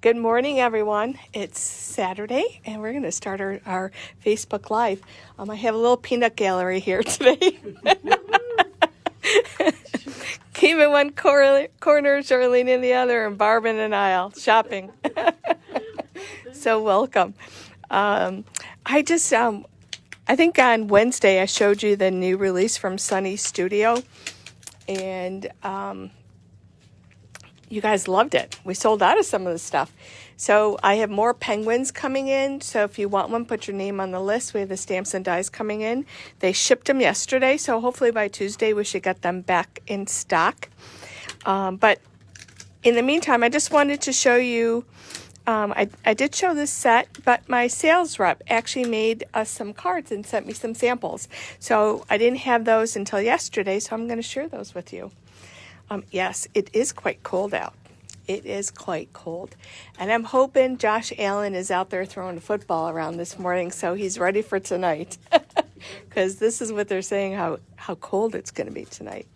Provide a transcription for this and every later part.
Good morning, everyone. It's Saturday, and we're going to start our Facebook Live. I have a little peanut gallery here today. Kim in one corner, Charlene in the other, and Barb in an aisle shopping. So welcome. I think on Wednesday I showed you the new release from Sunny Studio, and you guys loved it. We sold out of some of the stuff. So I have more penguins coming in. So if you want one, put your name on the list. We have the stamps and dies coming in. They shipped them yesterday, so hopefully by Tuesday we should get them back in stock. But in the meantime, I just wanted to show you, I did show this set, but my sales rep actually made us some cards and sent me some samples. So I didn't have those until yesterday, so I'm going to share those with you. Yes, it is quite cold out. It is quite cold. And I'm hoping Josh Allen is out there throwing a football around this morning so he's ready for tonight. Because this is what they're saying, how cold it's going to be tonight.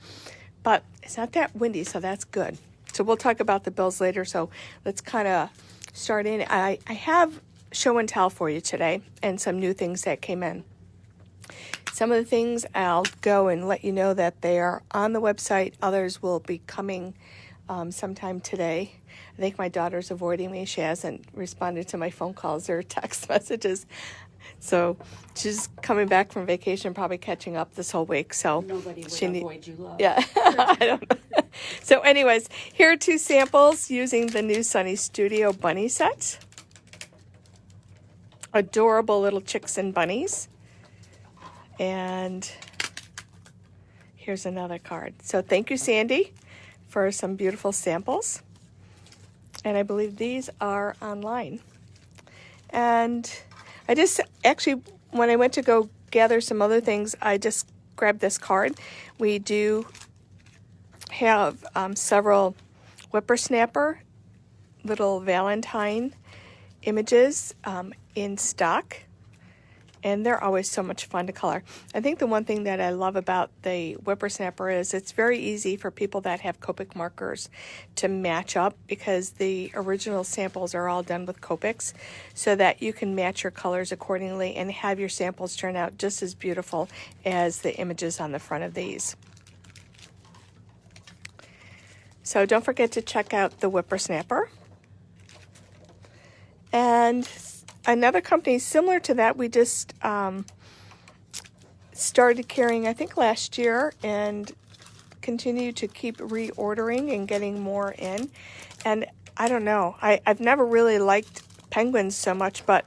But it's not that windy, so that's good. So we'll talk about the bills later. So let's kind of start in. I have show and tell for you today and some new things that came in. Some of the things I'll go and let you know that they are on the website. Others will be coming sometime today. I think my daughter's avoiding me. She hasn't responded to my phone calls or text messages. So she's coming back from vacation, probably catching up this whole week. So nobody would avoid you, love. Yeah, I don't know. So anyways, here are two samples using the new Sunny Studio bunny set. Adorable little chicks and bunnies. And here's another card. So thank you, Sandy, for some beautiful samples. And I believe these are online. And I just actually, when I went to go gather some other things, I just grabbed this card. We do have several whippersnapper little Valentine images in stock. And they're always so much fun to color. I think the one thing that I love about the whippersnapper is it's very easy for people that have Copic markers to match up because the original samples are all done with Copics so that you can match your colors accordingly and have your samples turn out just as beautiful as the images on the front of these. So don't forget to check out the whippersnapper. And another company similar to that, we just started carrying, I think, last year and continue to keep reordering and getting more in. And I don't know, I've never really liked penguins so much, but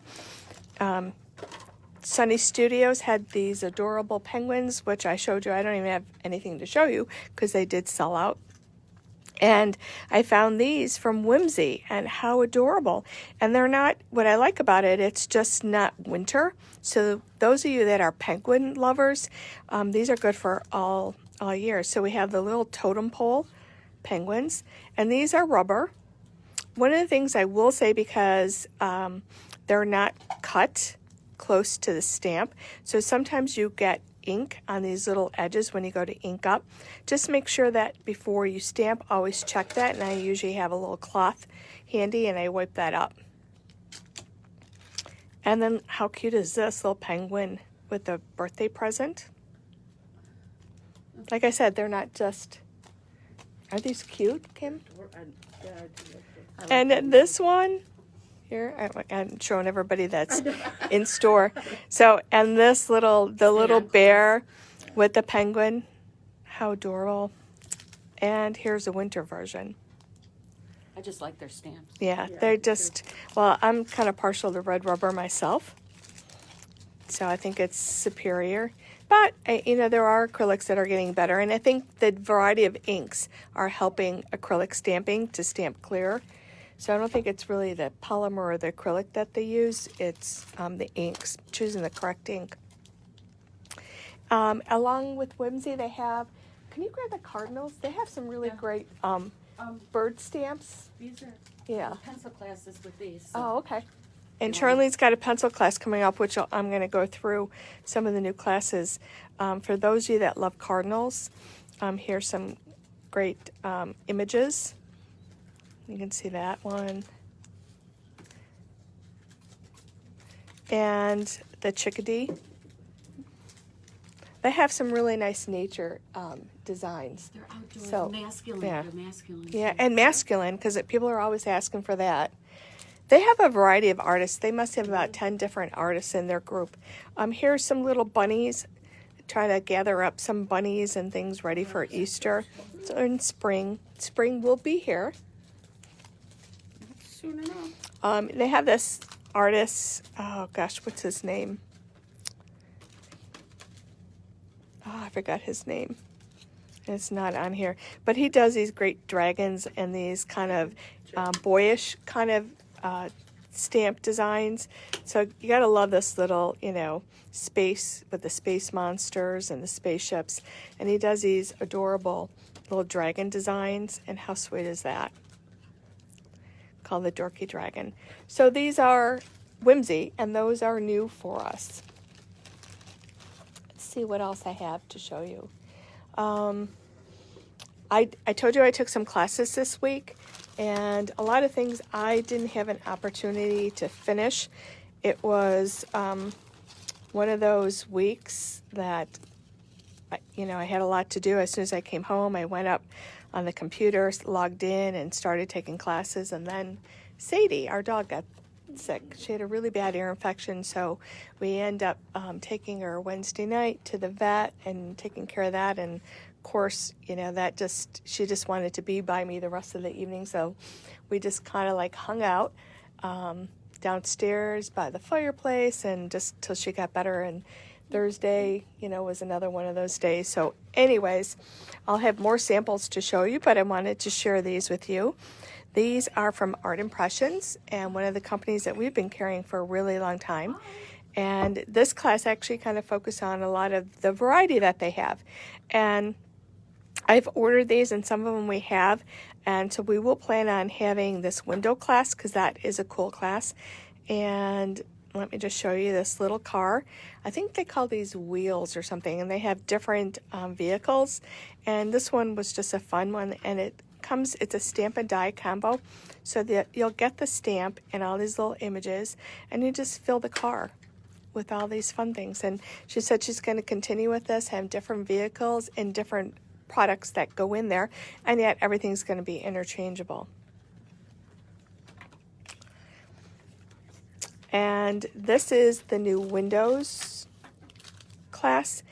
Sunny Studios had these adorable penguins, which I showed you. I don't even have anything to show you because they did sell out. And I found these from Whimsy, and how adorable. And they're not, what I like about it, it's just not winter. So those of you that are penguin lovers, these are good for all year. So we have the little totem pole penguins, and these are rubber. One of the things I will say, because they're not cut close to the stamp, so sometimes you get ink on these little edges when you go to ink up. Just make sure that before you stamp, always check that. And I usually have a little cloth handy and I wipe that up. And then how cute is this little penguin with a birthday present? Like I said, they're not just, are these cute, Kim? And this one, here, I'm showing everybody that's in store. So, and this little bear with the penguin, how adorable. And here's a winter version. I just like their stamps. Yeah, they're just, well, I'm kind of partial to red rubber myself. So I think it's superior. But, there are acrylics that are getting better. And I think the variety of inks are helping acrylic stamping to stamp clear. So I don't think it's really the polymer or the acrylic that they use. It's the inks, choosing the correct ink. Along with Whimsy, they have, can you grab the cardinals? They have some really great bird stamps. These are Yeah. pencil classes with these. So. Oh, okay. And Charlene's got a pencil class coming up, which I'm going to go through some of the new classes. For those of you that love cardinals, here's some great images. You can see that one. and the chickadee. They have some really nice nature designs. They're outdoors, So, masculine. yeah. They're masculine. Yeah, and masculine, because people are always asking for that. They have a variety of artists. They must have about 10 different artists in their group. Here's some little bunnies. Trying to gather up some bunnies and things ready for Easter. So in spring will be here. Soon enough. They have this artist. Oh gosh, what's his name? Oh, I forgot his name. It's not on here, but he does these great dragons and these kind of boyish kind of stamp designs. So you gotta love this little, space with the space monsters and the spaceships. And he does these adorable little dragon designs. And how sweet is that? Called the Dorky Dragon. So these are Whimsy, and those are new for us. Let's see what else I have to show you. I told you I took some classes this week, and a lot of things I didn't have an opportunity to finish. It was one of those weeks that, I had a lot to do. As soon as I came home, I went up on the computer, logged in, and started taking classes. And then Sadie, our dog, got sick. She had a really bad ear infection, so we end up taking her Wednesday night to the vet and taking care of that. And of course, she just wanted to be by me the rest of the evening, so we just kind of like hung out downstairs by the fireplace and just till she got better. And Thursday, was another one of those days. So anyways, I'll have more samples to show you, but I wanted to share these with you. These are from Art Impressions, and one of the companies that we've been carrying for a really long time. And this class actually kind of focused on a lot of the variety that they have. And I've ordered these, and some of them we have. And so we will plan on having this window class, because that is a cool class. And let me just show you this little car. I think they call these wheels or something, and they have different vehicles. And this one was just a fun one, and it's a stamp and die combo, so that you'll get the stamp and all these little images, and you just fill the car with all these fun things. And she said she's going to continue with this, have different vehicles and different products that go in there, and yet everything's going to be interchangeable. And this is the new Windows class.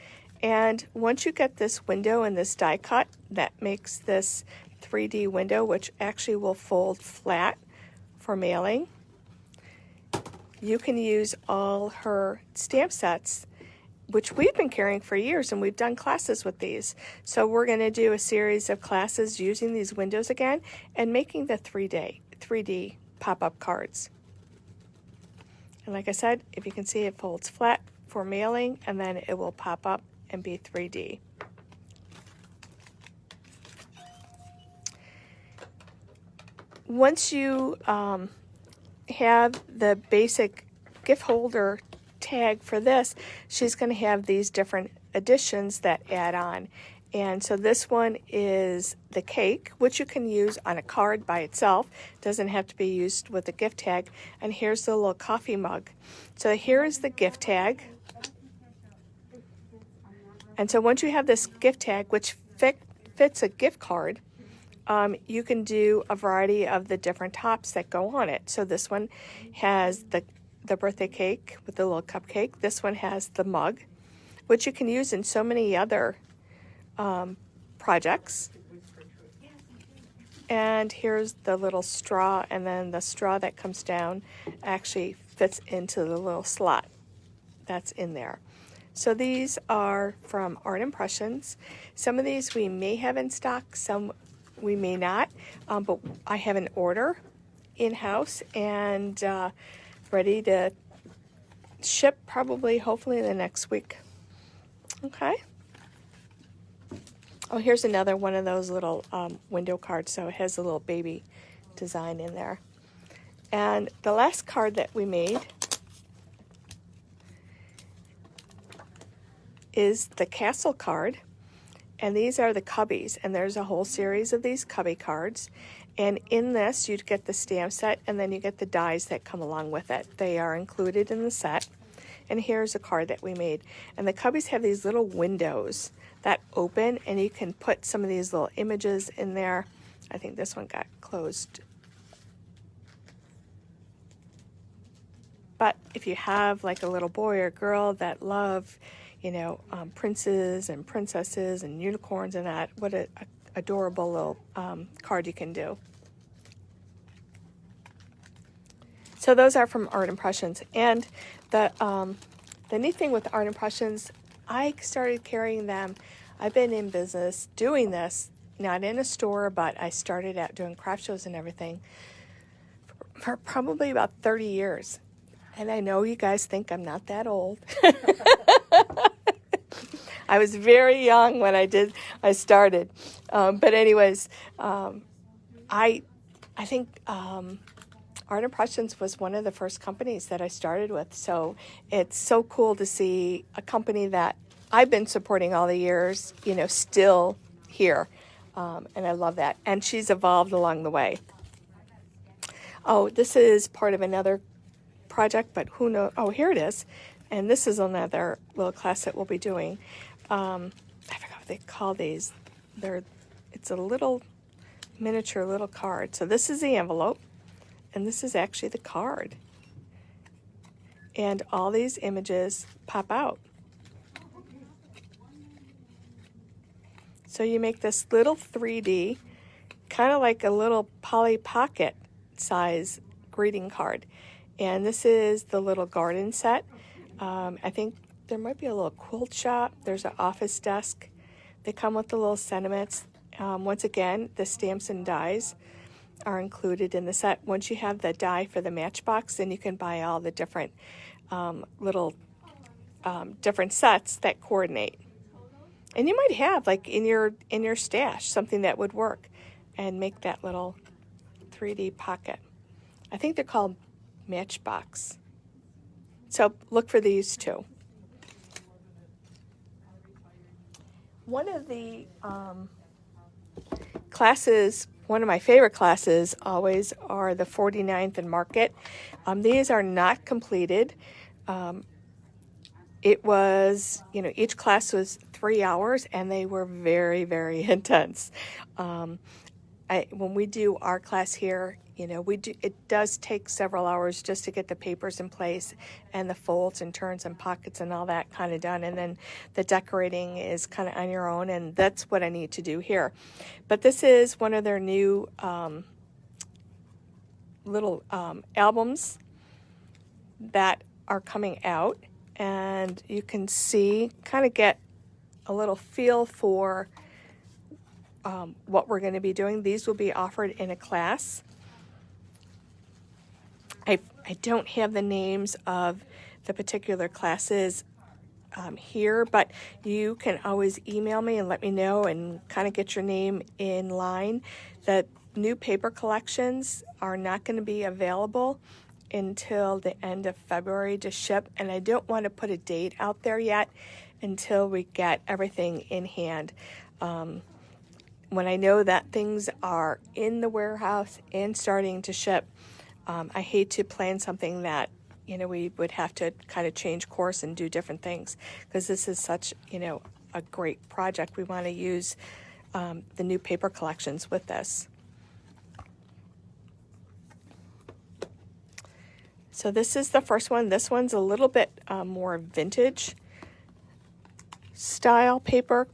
And once you get this window and this die cut, that makes this 3D window, which actually will fold flat for mailing. You can use all her stamp sets, which we've been carrying for years, and we've done classes with these. So we're going to do a series of classes using these windows again and making the 3D pop-up cards. And like I said, if you can see, it folds flat for mailing, and then it will pop up and be 3D. Once you have the basic gift holder tag for this, she's going to have these different additions that add on. And so this one is the cake, which you can use on a card by itself. Doesn't have to be used with a gift tag. And here's the little coffee mug. So here is the gift tag. And so once you have this gift tag, which fits a gift card, you can do a variety of the different tops that go on it. So this one has the birthday cake with the little cupcake. This one has the mug, which you can use in so many other projects. And here's the little straw, and then the straw that comes down actually fits into the little slot that's in there. So these are from Art Impressions. Some of these we may have in stock, some we may not, but I have an order in-house and ready to ship probably, hopefully, the next week. Okay. Oh, here's another one of those little window cards. So it has a little baby design in there. And the last card that we made is the castle card. And these are the cubbies. And there's a whole series of these cubby cards. And in this, you'd get the stamp set, and then you get the dies that come along with it. They are included in the set. And here's a card that we made. And the cubbies have these little windows that open, and you can put some of these little images in there. I think this one got closed. But if you have like a little boy or girl that love, princes and princesses and unicorns and that, what a adorable little card you can do. So those are from Art Impressions. And the neat thing with Art Impressions, I started carrying them. I've been in business doing this, not in a store, but I started out doing craft shows and everything for probably about 30 years. And I know you guys think I'm not that old. I was very young when I started. But anyways, I think Art Impressions was one of the first companies that I started with. So it's so cool to see a company that I've been supporting all the years, still here. And I love that. And she's evolved along the way. Oh, this is part of another project, but who knows? Oh, here it is. And this is another little class that we'll be doing. I forgot what they call these. It's a little miniature little card. So this is the envelope, and this is actually the card. And all these images pop out. So you make this little 3D, kind of like a little Polly Pocket size greeting card. And this is the little garden set. I think there might be a little quilt shop. There's an office desk. They come with the little sentiments. Once again, the stamps and dies are included in the set. Once you have the die for the matchbox, then you can buy all the different little different sets that coordinate. And you might have, like in your stash, something that would work and make that little 3D pocket. I think they're called Matchbox. So look for these two. One of the classes, one of my favorite classes always are the 49th and Market. These are not completed. It was, each class was 3 hours, and they were very, very intense. When we do our class here, it does take several hours just to get the papers in place and the folds and turns and pockets and all that kind of done. And then the decorating is kind of on your own, and that's what I need to do here. But this is one of their new little albums that are coming out, and you can see, kind of get a little feel for what we're going to be doing. These will be offered in a class. I don't have the names of the particular classes here, but you can always email me and let me know and kind of get your name in line. The new paper collections are not going to be available until the end of February to ship, and I don't want to put a date out there yet until we get everything in hand. When I know that things are in the warehouse and starting to ship, I hate to plan something that, we would have to kind of change course and do different things, because this is such, a great project. We want to use the new paper collections with this. So this is the first one. This one's a little bit more vintage style paper.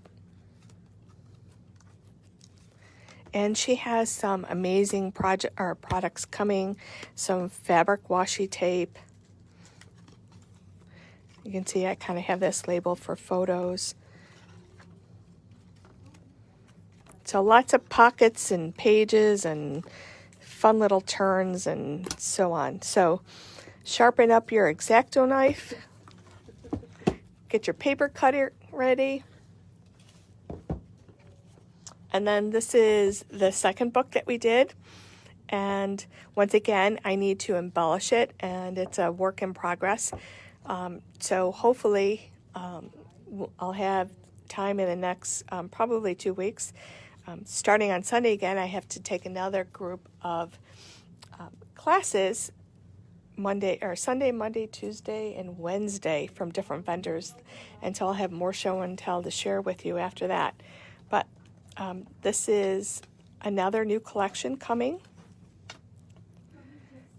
And she has some amazing products coming, some fabric washi tape. You can see I kind of have this labeled for photos. So lots of pockets and pages and fun little turns and so on. So sharpen up your X-Acto knife. Get your paper cutter ready. And then this is the second book that we did. And once again, I need to embellish it, and it's a work in progress. So hopefully I'll have time in the next probably 2 weeks. Starting on Sunday again, I have to take another group of classes Sunday, Monday, Tuesday, and Wednesday from different vendors. And so I'll have more show and tell to share with you after that. But this is another new collection coming.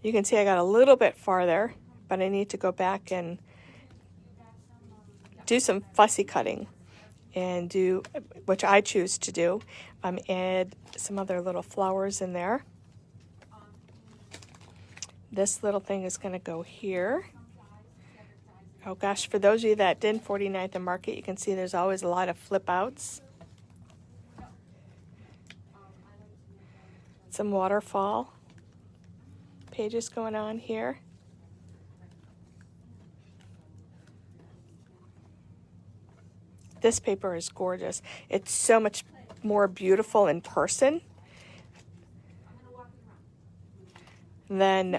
You can see I got a little bit farther, but I need to go back and do some fussy cutting and do, which I choose to do, add some other little flowers in there. This little thing is going to go here. Oh gosh, for those of you that did 49th and Market, you can see there's always a lot of flip outs. Some waterfall pages going on here. This paper is gorgeous. It's so much more beautiful in person than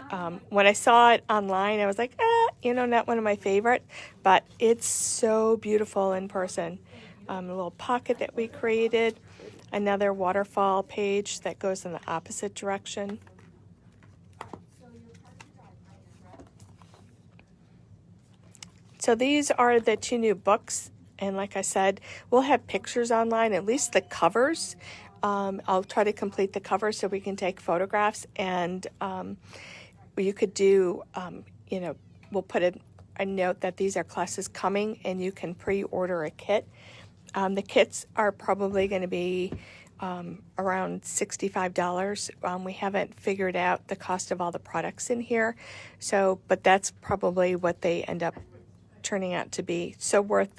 when I saw it online. I was like, not one of my favorite, but it's so beautiful in person. A little pocket that we created, another waterfall page that goes in the opposite direction. So these are the 2 new books, and like I said, we'll have pictures online, at least the covers. I'll try to complete the cover so we can take photographs, and you could do, we'll put a note that these are classes coming, and you can pre-order a kit. The kits are probably going to be around $65. We haven't figured out the cost of all the products in here, but that's probably what they end up turning out to be. So worth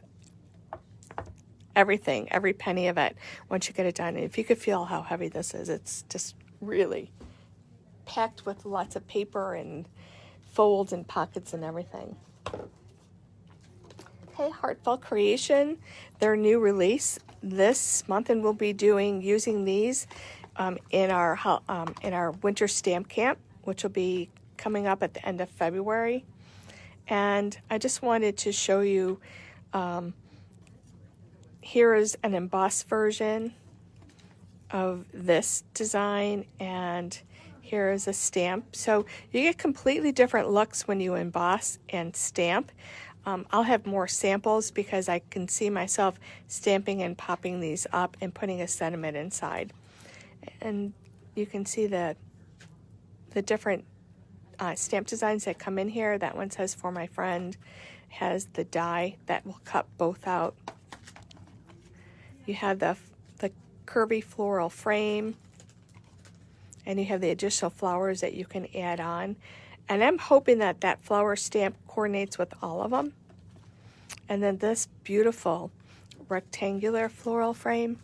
everything, every penny of it once you get it done. And if you could feel how heavy this is, it's just really packed with lots of paper and folds and pockets and everything. Hey, Heartfelt Creation, their new release this month, and we'll be using these in our winter stamp camp, which will be coming up at the end of February. And I just wanted to show you, here is an embossed version of this design, and here is a stamp. So you get completely different looks when you emboss and stamp. I'll have more samples because I can see myself stamping and popping these up and putting a sentiment inside. And you can see the different stamp designs that come in here. That one says "For My Friend," has the die that will cut both out. You have the curvy floral frame, and you have the additional flowers that you can add on. And I'm hoping that that flower stamp coordinates with all of them. And then this beautiful rectangular floral frame.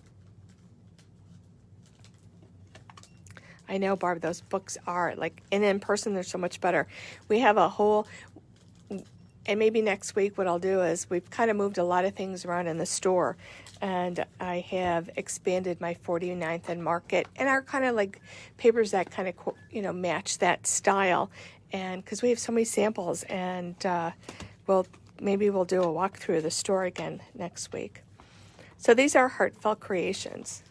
I know, Barb, those books are like, and in person they're so much better. We have a whole, and maybe next week what I'll do is we've kind of moved a lot of things around in the store, and I have expanded my 49th and Market, and are kind of like papers that kind of, match that style. And because we have so many samples, and maybe we'll do a walkthrough of the store again next week. So these are Heartfelt Creations.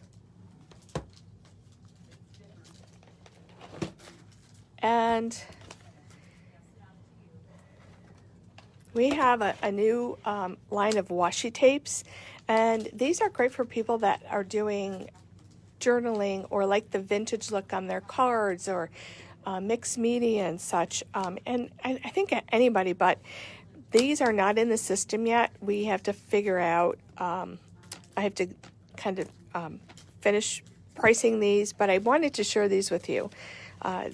And we have a new line of washi tapes, and these are great for people that are doing journaling or like the vintage look on their cards or mixed media and such. And I think anybody, but these are not in the system yet. We have to figure out, I have to kind of finish pricing these, but I wanted to share these with you.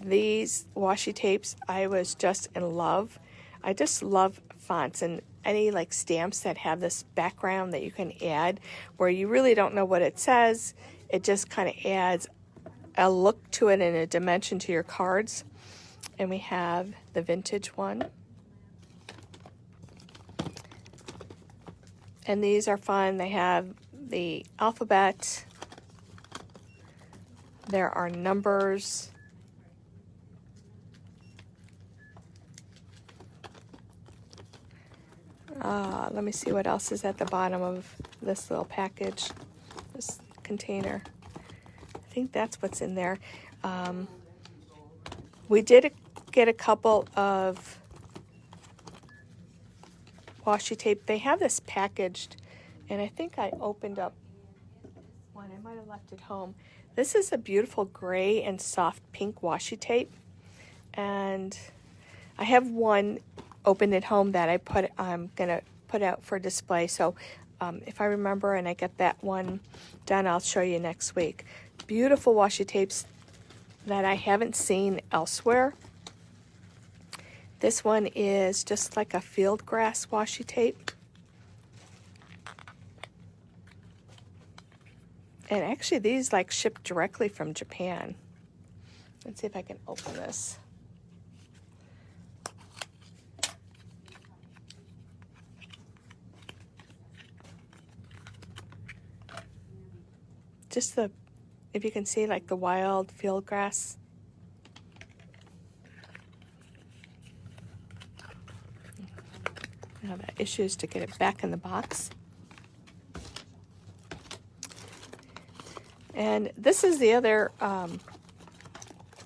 These washi tapes, I was just in love. I just love fonts and any like stamps that have this background that you can add where you really don't know what it says. It just kind of adds a look to it and a dimension to your cards. And we have the vintage one. And these are fun. They have the alphabet. There are numbers. Let me see what else is at the bottom of this little package, this container. I think that's what's in there. We did get a couple of washi tape. They have this packaged, and I think I opened up one. I might have left it home. This is a beautiful gray and soft pink washi tape, and I have one opened at home that I'm gonna put out for display. So if I remember and I get that one done, I'll show you next week. Beautiful washi tapes that I haven't seen elsewhere. This one is just like a field grass washi tape. And actually these like ship directly from Japan. Let's see if I can open this. Just the, if you can see like the wild field grass. Now the issue is to get it back in the box. And this is the other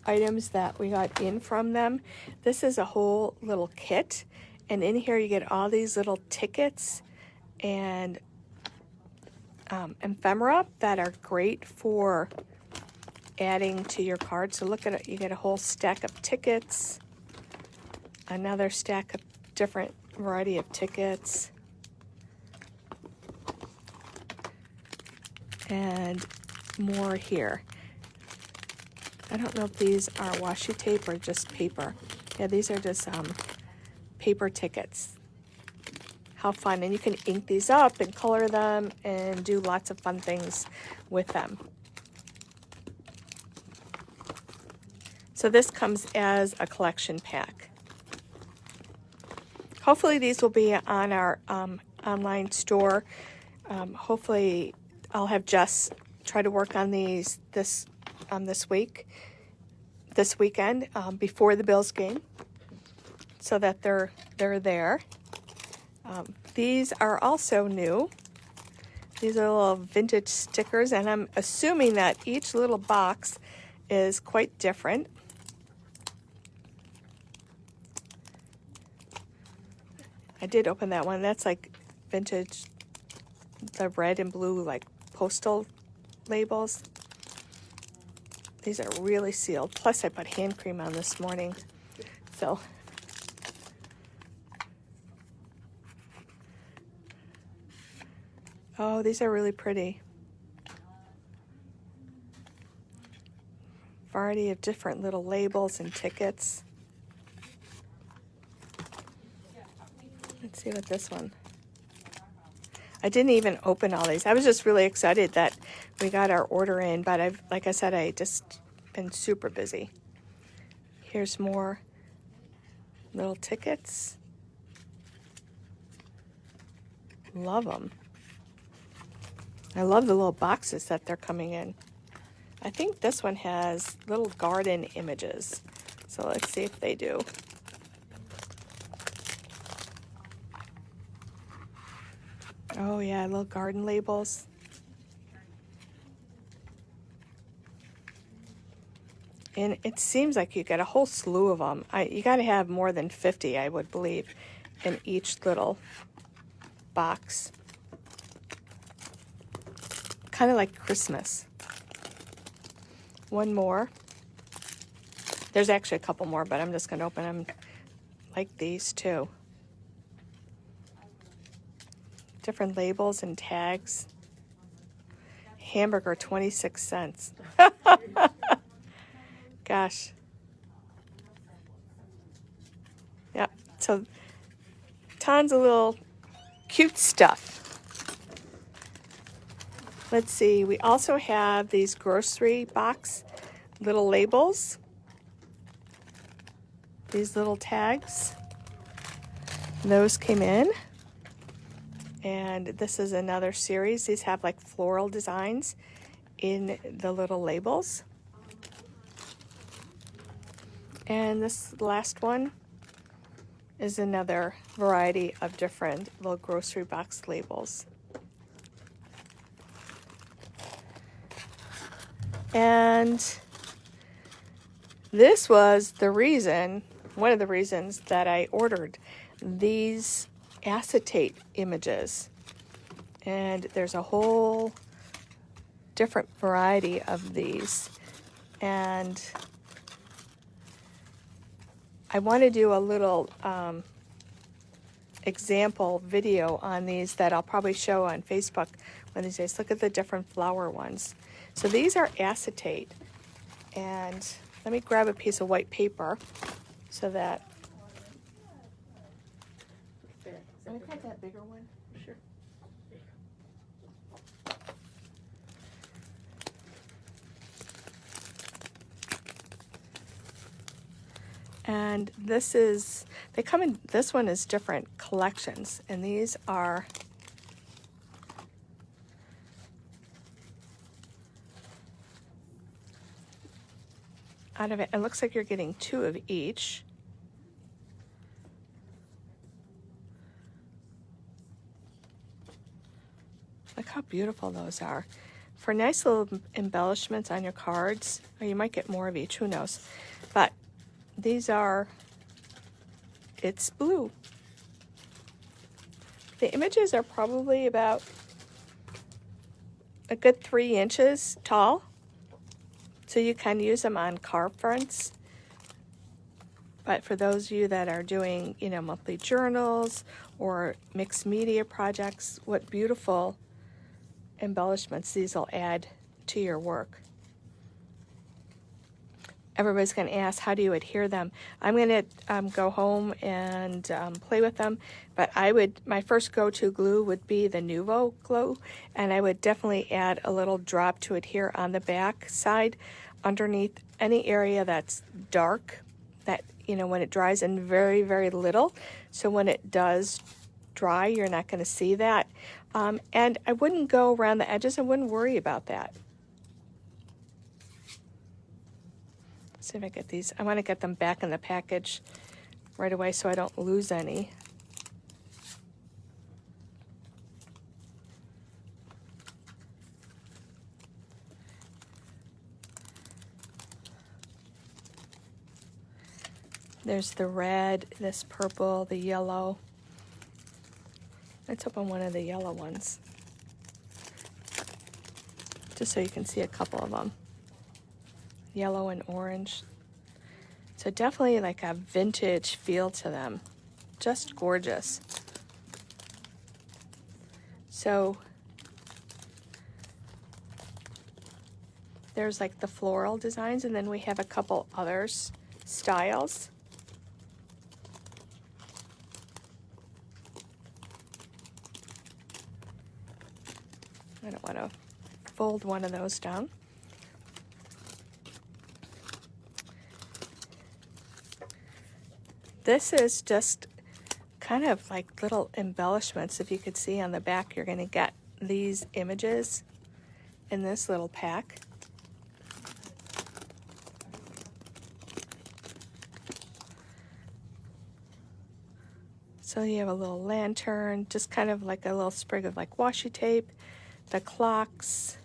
items that we got in from them. This is a whole little kit, and in here you get all these little tickets and ephemera that are great for adding to your card. So look at it, you get a whole stack of tickets, another stack of different variety of tickets, and more here. I don't know if these are washi tape or just paper. Yeah, these are just paper tickets. How fun. And you can ink these up and color them and do lots of fun things with them. So this comes as a collection pack. Hopefully these will be on our online store. Hopefully I'll have Jess try to work on these this weekend before the Bills game, so that they're there. These are also new. These are little vintage stickers, and I'm assuming that each little box is quite different. I did open that one. That's like vintage, the red and blue like postal labels. These are really sealed. Plus I put hand cream on this morning. So oh, these are really pretty. Variety of different little labels and tickets. Let's see what this one. I didn't even open all these. I was just really excited that we got our order in, but like I said, I just been super busy. Here's more little tickets. Love them. I love the little boxes that they're coming in. I think this one has little garden images. So let's see if they do. Oh yeah, little garden labels. And it seems like you get a whole slew of them. You got to have more than 50, I would believe, in each little box. Kind of like Christmas. One more. There's actually a couple more, but I'm just going to open them like these too. Different labels and tags. Hamburger, 26 cents. Gosh. Yeah, so tons of little cute stuff. Let's see, we also have these grocery box little labels. These little tags. Those came in. And this is another series. These have like floral designs in the little labels. And this last one is another variety of different little grocery box labels. And this was the reason one of the reasons that I ordered these acetate images. And there's a whole different variety of these. And I want to do a little example video on these that I'll probably show on Facebook one of these days. Look at the different flower ones. So these are acetate. And let me grab a piece of white paper so that... Can I cut that bigger one? Sure. And this is, they come in, this one is different collections, and these are out of it. It looks like you're getting 2 of each. Look how beautiful those are. For nice little embellishments on your cards, or you might get more of each, who knows. But these are, it's blue. The images are probably about a good 3 inches tall. So you can use them on card fronts. But for those of you that are doing, you know, monthly journals or mixed media projects, what beautiful embellishments these will add to your work. Everybody's going to ask, how do you adhere them? I'm going to go home and play with them, but my first go-to glue would be the Nuvo glue, and I would definitely add a little drop to adhere on the back side underneath any area that's dark, that, you know, when it dries, and very, very little. So when it does dry, you're not going to see that. And I wouldn't go around the edges. I wouldn't worry about that. Let's see if I get these. I want to get them back in the package right away so I don't lose any. There's the red, this purple, the yellow. Let's open one of the yellow ones, just so you can see a couple of them. Yellow and orange. So definitely like a vintage feel to them. Just gorgeous. So there's like the floral designs, and then we have a couple others styles. I don't want to fold one of those down. This is just kind of like little embellishments. If you could see on the back, you're going to get these images in this little pack. So you have a little lantern, just kind of like a little sprig of like washi tape, the clocks,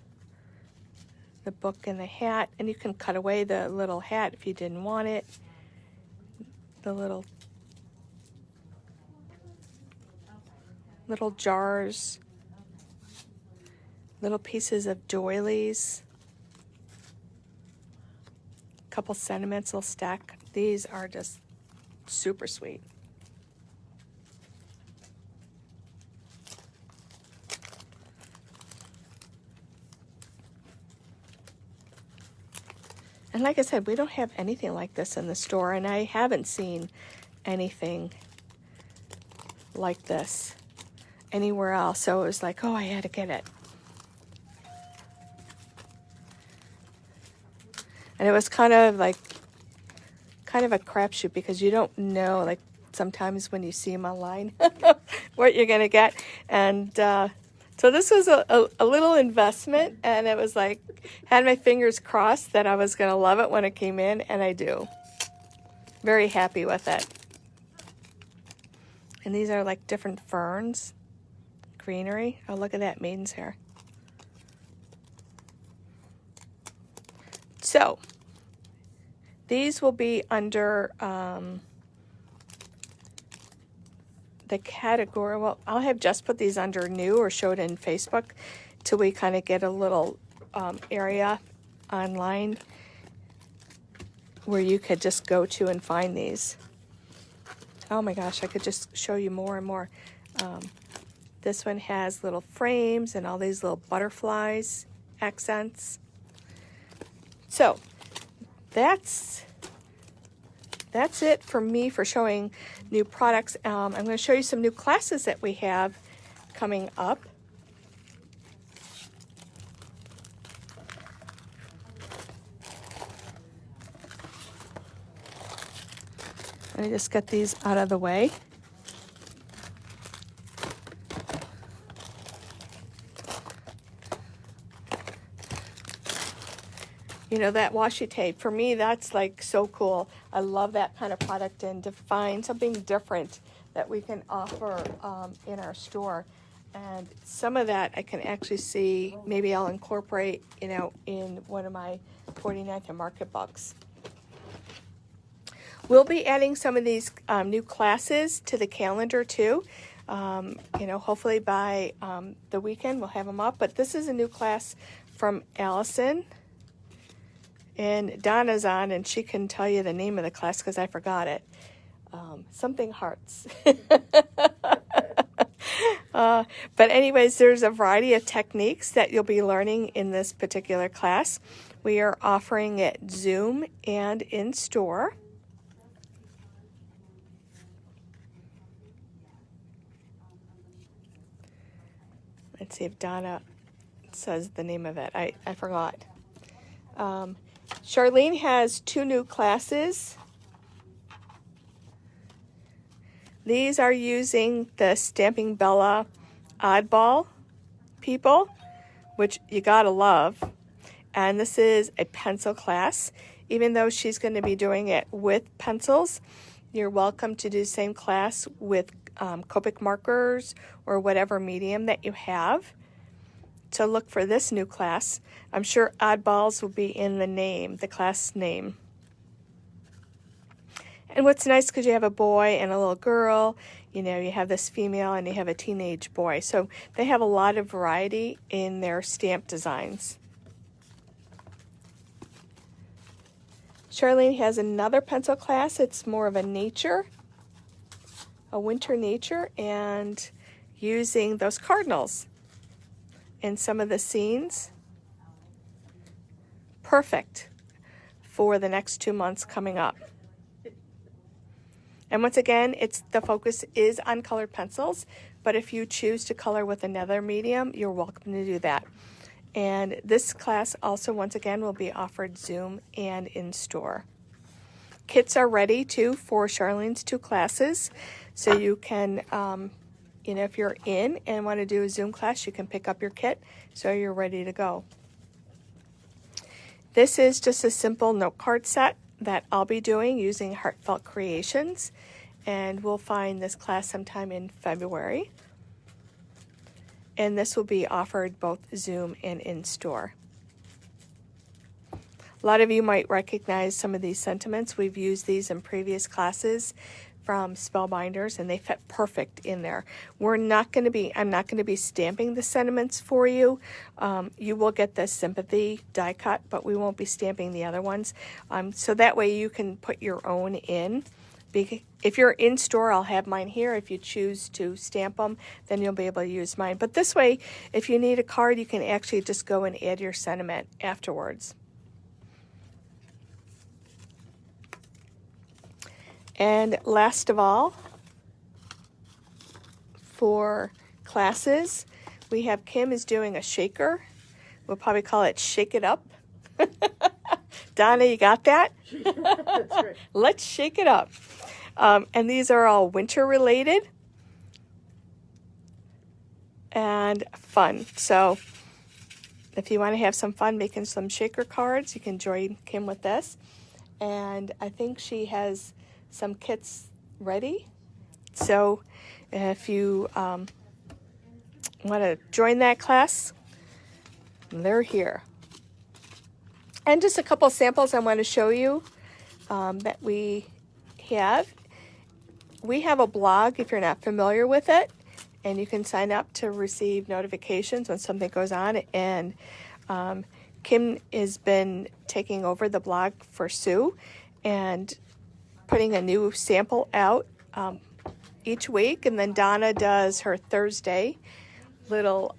the book, and the hat. And you can cut away the little hat if you didn't want it. The little jars, little pieces of doilies, a couple sentimental stack. These are just super sweet. And like I said, we don't have anything like this in the store, and I haven't seen anything like this anywhere else. So it was like, oh, I had to get it. And it was kind of a crapshoot, because you don't know, like sometimes when you see them online, what you're going to get. And so this was a little investment, and it was like, had my fingers crossed that I was going to love it when it came in, and I do. Very happy with it. And these are like different ferns, greenery. Oh, look at that, maiden's hair. So these will be under the category, well, I'll have just put these under new or show it in Facebook till we kind of get a little area online where you could just go to and find these. Oh my gosh, I could just show you more and more. This one has little frames and all these little butterflies, accents. So that's it for me for showing new products. I'm going to show you some new classes that we have coming up. Let me just get these out of the way. You know, that washi tape, for me, that's like so cool. I love that kind of product, and to find something different that we can offer in our store. And some of that I can actually see, maybe I'll incorporate, you know, in one of my 49th and Market books. We'll be adding some of these new classes to the calendar too. You know, hopefully by the weekend we'll have them up. But this is a new class from Allison. And Donna's on, and she can tell you the name of the class because I forgot it. Something Hearts. But anyways, there's a variety of techniques that you'll be learning in this particular class. We are offering it Zoom and in store. Let's see if Donna says the name of it. I forgot. Charlene has 2 new classes. These are using the Stamping Bella Oddball people, which you gotta love. And this is a pencil class. Even though she's going to be doing it with pencils, you're welcome to do the same class with Copic markers or whatever medium that you have. So look for this new class. I'm sure Oddballs will be in the name, the class name. And what's nice, because you have a boy and a little girl, you know, you have this female and you have a teenage boy. So they have a lot of variety in their stamp designs. Charlene has another pencil class. It's more of a winter nature, and using those cardinals in some of the scenes. Perfect for the next 2 months coming up. And once again, the focus is on colored pencils, but if you choose to color with another medium, you're welcome to do that. And this class also, once again, will be offered Zoom and in store. Kits are ready too for Charlene's 2 classes, so you can, you know, if you're in and want to do a Zoom class, you can pick up your kit so you're ready to go. This is just a simple note card set that I'll be doing using Heartfelt Creations, and we'll find this class sometime in February. And this will be offered both Zoom and in store. A lot of you might recognize some of these sentiments. We've used these in previous classes from Spellbinders, and they fit perfect in there. I'm not going to be stamping the sentiments for you. You will get the sympathy die cut, but we won't be stamping the other ones. So that way you can put your own in. If you're in store, I'll have mine here. If you choose to stamp them, then you'll be able to use mine. But this way, if you need a card, you can actually just go and add your sentiment afterwards. And last of all, for classes, we have Kim is doing a shaker. We'll probably call it Shake It Up. Donna, you got that? That's right. Let's shake it up. And these are all winter related and fun. So if you want to have some fun making some shaker cards, you can join Kim with this. And I think she has some kits ready. So if you want to join that class, they're here. And just a couple samples I want to show you that we have. we have a blog if you're not familiar with it, and you can sign up to receive notifications when something goes on. And Kim has been taking over the blog for Sue and putting a new sample out each week. And then Donna does her Thursday little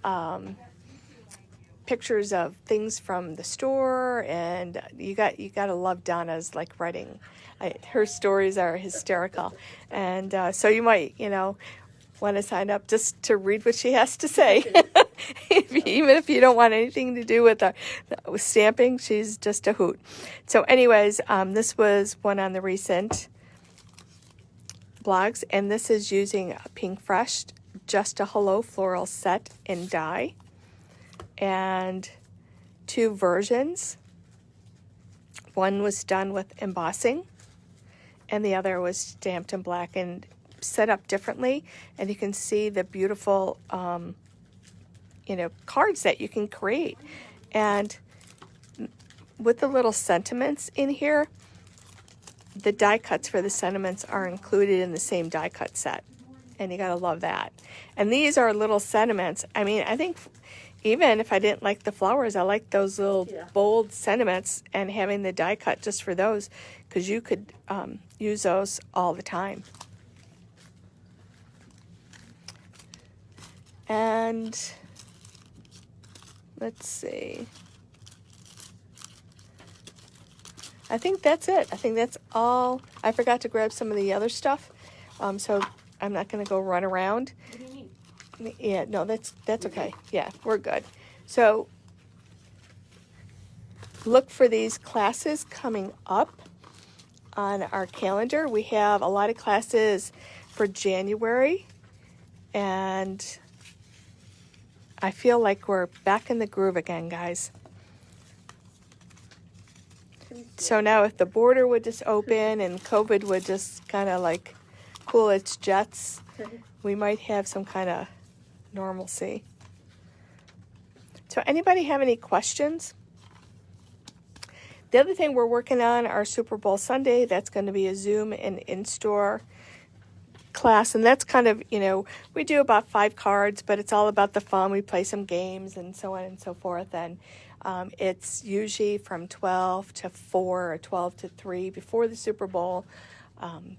pictures of things from the store, and you got to love Donna's like writing. Her stories are hysterical, and so you might want to sign up just to read what she has to say. Even if you don't want anything to do with stamping, she's just a hoot. So anyways, this was one on the recent blogs, and this is using a Pink Fresh Just a Hello floral set in dye, and 2 versions. One was done with embossing, and the other was stamped in black and set up differently. And you can see the beautiful, cards that you can create. And with the little sentiments in here, the die cuts for the sentiments are included in the same die cut set. And you gotta love that. And these are little sentiments. I mean, I think even if I didn't like the flowers, I like those little bold sentiments, and having the die cut just for those, because you could use those all the time. And let's see. I think that's it. I think that's all. I forgot to grab some of the other stuff, so I'm not going to go run around. What do you mean? Yeah, no, that's okay. Yeah, we're good. So look for these classes coming up on our calendar. We have a lot of classes for January, and I feel like we're back in the groove again, guys. So now if the border would just open and COVID would just kind of like cool its jets, we might have some kind of normalcy. So anybody have any questions? The other thing we're working on, our Super Bowl Sunday, that's going to be a Zoom and in-store class. And that's kind of, we do about 5 cards, but it's all about the fun. We play some games and so on and so forth. And it's usually from 12 to 4 or 12 to 3 before the Super Bowl.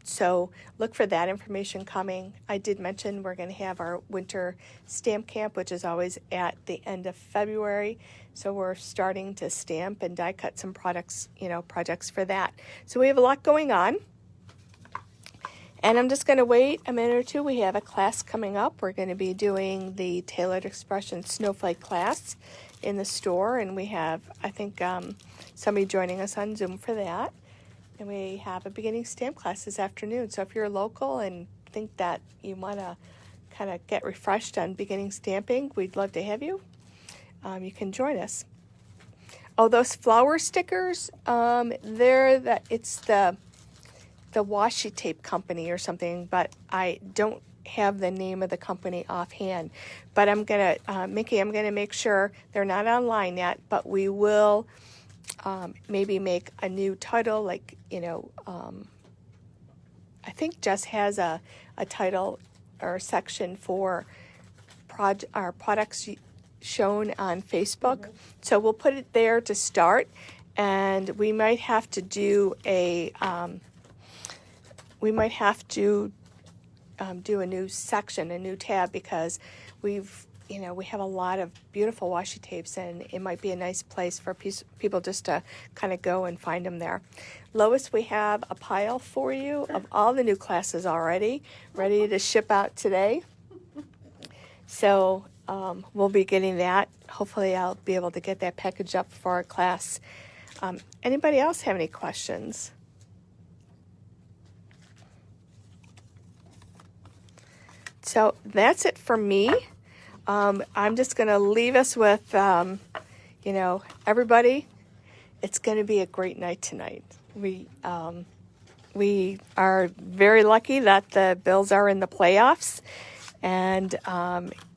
So look for that information coming. I did mention we're going to have our winter stamp camp, which is always at the end of February. So we're starting to stamp and die cut some projects for that. So we have a lot going on. And I'm just going to wait a minute or two. We have a class coming up. We're going to be doing the Tailored Expression Snowflake class in the store. And we have, I think, somebody joining us on Zoom for that. And we have a beginning stamp class this afternoon. So if you're local and think that you want to kind of get refreshed on beginning stamping, we'd love to have you. You can join us. Oh, those flower stickers, it's the washi tape company or something, but I don't have the name of the company offhand. But I'm going to, Mickey, I'm going to make sure they're not online yet, but we will maybe make a new title, like, I think Jess has a title or a section for our products shown on Facebook. Mm-hmm. So we'll put it there to start, and we might have to do a do a new section, a new tab, because we have a lot of beautiful washi tapes, and it might be a nice place for people just to kind of go and find them there. Lois, we have a pile for you of all the new classes already, ready to ship out today. So we'll be getting that. Hopefully I'll be able to get that package up for our class. Anybody else have any questions? So that's it for me. I'm just going to leave us with, everybody, it's going to be a great night tonight. We are very lucky that the Bills are in the playoffs, and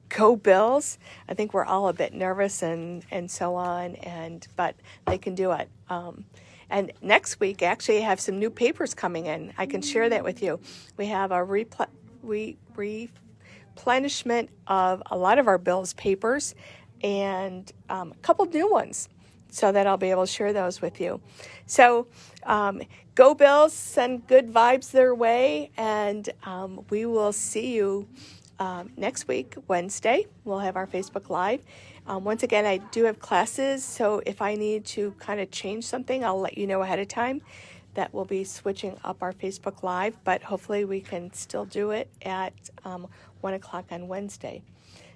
go Bills. I think we're all a bit nervous and so on, but they can do it. And And next week, actually, I have some new papers coming in. I can share that with you. We have a replenishment of a lot of our Bills papers and a couple new ones, so that I'll be able to share those with you. So go Bills, send good vibes their way, and we will see you next week, Wednesday. We'll have our Facebook Live. Once again, I do have classes, so if I need to kind of change something, I'll let you know ahead of time. That will be switching up our Facebook Live, but hopefully we can still do it at 1 o'clock on Wednesday.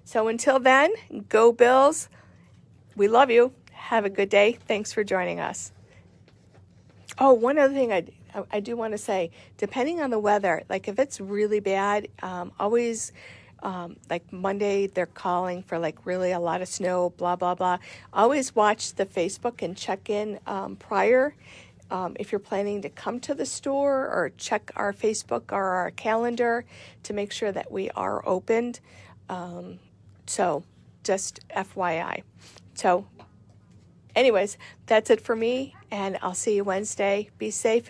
So until then, go Bills. We love you. Have a good day. Thanks for joining us. Oh, one other thing I do want to say, depending on the weather, like if it's really bad, always like Monday they're calling for like really a lot of snow, blah, blah, blah. Always watch the Facebook and check in prior. If you're planning to come to the store, or check our Facebook or our calendar to make sure that we are opened. So just FYI. So anyways, that's it for me, and I'll see you Wednesday. Be safe.